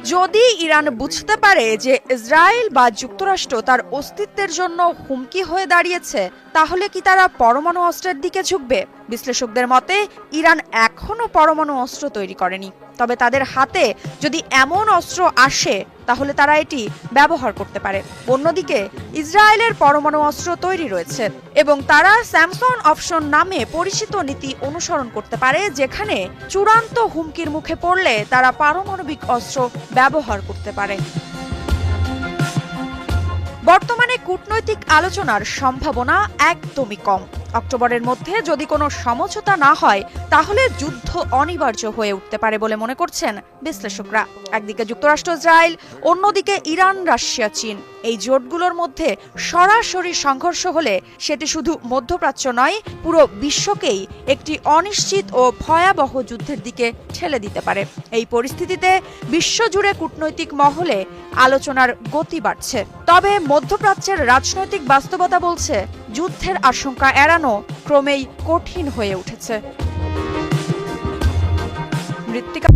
যদি ইরান বুঝতে পারে যে ইসরায়েল বা যুক্তরাষ্ট্র তার অস্তিত্বের জন্য হুমকি হয়ে দাঁড়িয়েছে, তাহলে কি তারা পরমাণু অস্ত্রের দিকে ঝুঁকবে? বিশ্লেষকদের মতে ইরান এখনো পরমাণু অস্ত্র তৈরি করেনি, তবে তাদের হাতে যদি এমন অস্ত্র আসে তাহলে তারা এটি ব্যবহার করতে পারে। অন্যদিকে ইসরায়েলের পরমাণু অস্ত্র তৈরি রয়েছে এবং তারা স্যামসন অপশন নামে পরিচিত নীতি অনুসরণ করতে পারে, যেখানে চূড়ান্ত হুমকির মুখে পড়লে তারা পারমাণবিক অস্ত্র ব্যবহার করতে পারে। বর্তমানে কূটনৈতিক আলোচনার সম্ভাবনা একদমই কম। অক্টোবরের মধ্যে যদি কোনো সমঝোতা না হয় তাহলে যুদ্ধ অনিবার্য হয়ে উঠতে পারে বলে মনে করছেন বিশ্লেষকরা। একদিকে যুক্তরাষ্ট্র ইসরায়েল, অন্যদিকে ইরান রাশিয়া চীন, এই জোটগুলোর মধ্যে সরাসরি সংঘর্ষ হলে সেটি শুধু মধ্যপ্রাচ্য নয়, পুরো বিশ্বকেই একটি অনিশ্চিত ও ভয়াবহ যুদ্ধের দিকে ঠেলে দিতে পারে। এই পরিস্থিতিতে বিশ্বজুড়ে কূটনৈতিক মহলে আলোচনার গতি বাড়ছে। তবে মধ্যপ্রাচ্যের রাজনৈতিক বাস্তবতা বলছে যুদ্ধের আশঙ্কা এড়ানো ক্রমেই কঠিন হয়ে উঠেছে। মৃত্তিকা